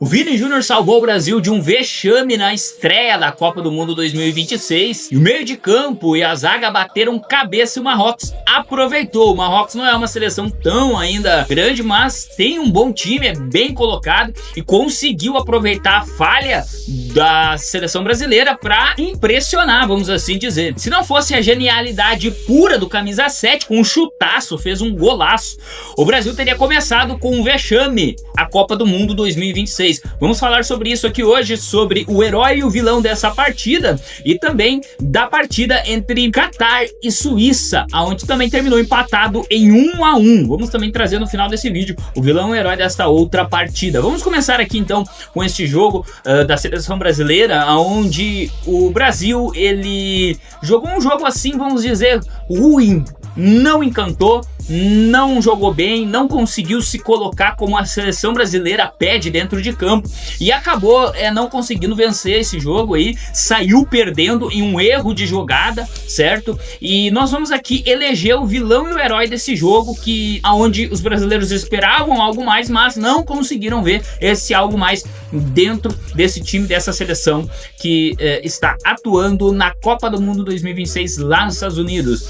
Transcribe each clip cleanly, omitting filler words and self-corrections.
O Vini Júnior salvou o Brasil de um vexame na estreia da Copa do Mundo 2026. E o meio de campo e a zaga bateram cabeça e o Marrocos aproveitou. O Marrocos não é uma seleção tão ainda grande, mas tem um bom time, é bem colocado e conseguiu aproveitar a falha da seleção brasileira para impressionar, vamos assim dizer. Se não fosse a genialidade pura do camisa 7, com um chutaço, fez um golaço, o Brasil teria começado com um vexame a Copa do Mundo 2026. Vamos falar sobre isso aqui hoje, sobre o herói e o vilão dessa partida e também da partida entre Catar e Suíça, onde também terminou empatado em 1-1. Vamos também trazer no final desse vídeo o vilão e o herói desta outra partida. Vamos começar aqui então com este jogo da seleção brasileira, onde o Brasil ele jogou um jogo assim, vamos dizer, ruim. Não encantou, não jogou bem, não conseguiu se colocar como a seleção brasileira pede dentro de campo e acabou não conseguindo vencer esse jogo aí, saiu perdendo em um erro de jogada, certo? E nós vamos aqui eleger o vilão e o herói desse jogo, aonde os brasileiros esperavam algo mais, mas não conseguiram ver esse algo mais dentro desse time, dessa seleção que está atuando na Copa do Mundo 2026 lá nos Estados Unidos.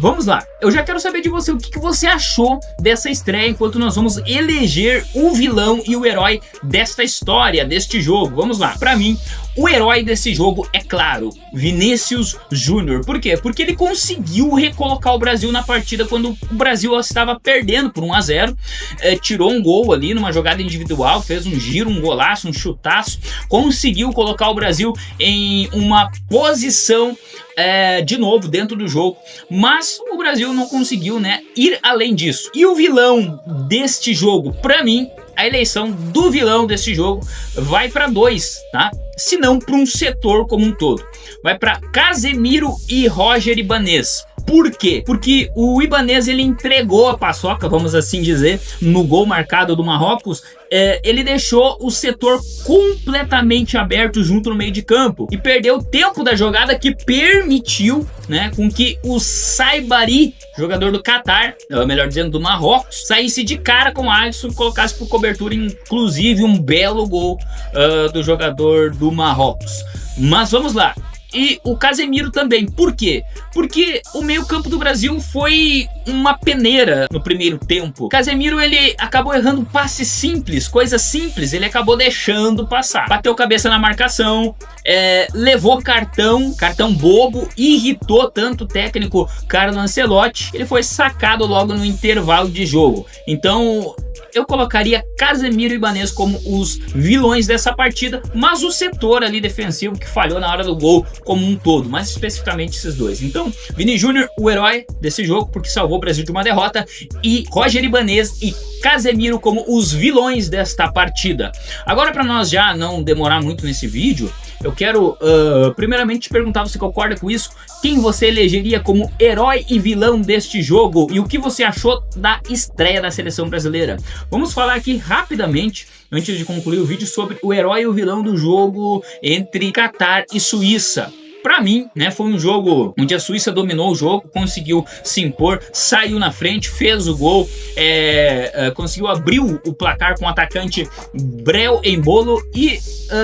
Vamos lá, eu já quero saber de você o que você achou dessa estreia, enquanto nós vamos eleger o vilão e o herói desta história, deste jogo. Vamos lá, pra mim, o herói desse jogo é claro, Vinícius Júnior. Por quê? Porque ele conseguiu recolocar o Brasil na partida quando o Brasil estava perdendo por 1-0, tirou um gol ali numa jogada individual, fez um giro, um golaço, um chutaço, conseguiu colocar o Brasil em uma posição de novo dentro do jogo, mas o Brasil não conseguiu, né, ir além disso. E o vilão deste jogo, pra mim, a eleição do vilão desse jogo vai para dois, tá? Se não para um setor como um todo. Vai para Casemiro e Roger Ibanez. Por quê? Porque o Ibanez ele entregou a paçoca, vamos assim dizer, no gol marcado do Marrocos. Ele deixou o setor completamente aberto junto no meio de campo e perdeu o tempo da jogada, que permitiu, né, com que o Saibari, jogador do Catar, melhor dizendo do Marrocos, saísse de cara com o Alisson e colocasse por cobertura, inclusive, um belo gol do jogador do Marrocos. Mas vamos lá. E o Casemiro também. Por quê? Porque o meio-campo do Brasil foi uma peneira no primeiro tempo. O Casemiro ele acabou errando passes simples, coisas simples, ele acabou deixando passar. Bateu cabeça na marcação, levou cartão bobo, irritou tanto o técnico Carlo Ancelotti. Ele foi sacado logo no intervalo de jogo. Então eu colocaria Casemiro e Ibanez como os vilões dessa partida, mas o setor ali defensivo que falhou na hora do gol como um todo, mais especificamente esses dois. Então, Vini Júnior, o herói desse jogo, porque salvou o Brasil de uma derrota, e Roger Ibanez e Casemiro como os vilões desta partida. Agora, para nós já não demorar muito nesse vídeo, eu quero primeiramente te perguntar, você concorda com isso? Quem você elegeria como herói e vilão deste jogo? E o que você achou da estreia da seleção brasileira? Vamos falar aqui rapidamente, antes de concluir o vídeo, sobre o herói e o vilão do jogo entre Catar e Suíça. Pra mim, né, foi um jogo onde a Suíça dominou o jogo, conseguiu se impor, saiu na frente, fez o gol, conseguiu abrir o placar com o atacante Breel Embolo e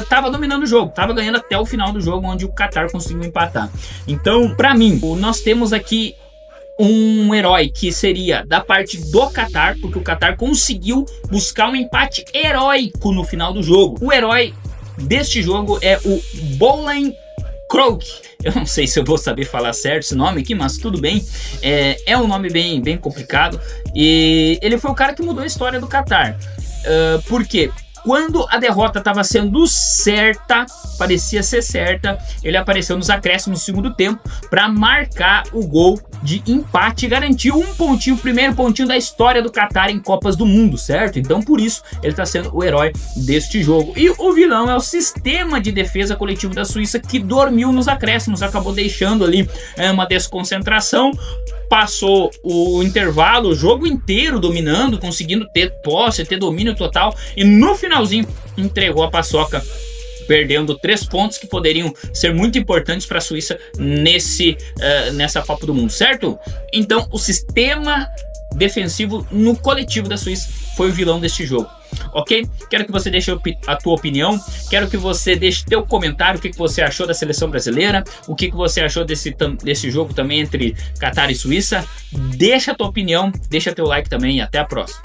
tava dominando o jogo, tava ganhando até o final do jogo, onde o Catar conseguiu empatar. Então, pra mim, nós temos aqui um herói que seria da parte do Catar, porque o Catar conseguiu buscar um empate heróico no final do jogo. O herói deste jogo é o Bolen Krook. Eu não sei se eu vou saber falar certo esse nome aqui, mas tudo bem. É um nome bem complicado. E ele foi o cara que mudou a história do Catar. Por quê? Quando a derrota estava sendo certa, parecia ser certa, ele apareceu nos acréscimos no segundo tempo para marcar o gol de empate e garantiu um pontinho, o primeiro pontinho da história do Catar em Copas do Mundo, certo? Então por isso ele está sendo o herói deste jogo. E o vilão é o sistema de defesa coletivo da Suíça, que dormiu nos acréscimos, acabou deixando ali uma desconcentração. Passou o intervalo, o jogo inteiro dominando, conseguindo ter posse, ter domínio total, e no finalzinho entregou a paçoca, perdendo 3 pontos que poderiam ser muito importantes para a Suíça nessa Copa do Mundo, certo? Então o sistema defensivo no coletivo da Suíça foi o vilão deste jogo. ok? Quero que você deixe a tua opinião, quero que você deixe teu comentário, o que você achou da seleção brasileira, o que você achou desse jogo também entre Catar e Suíça. Deixa a tua opinião, deixa teu like também e até a próxima.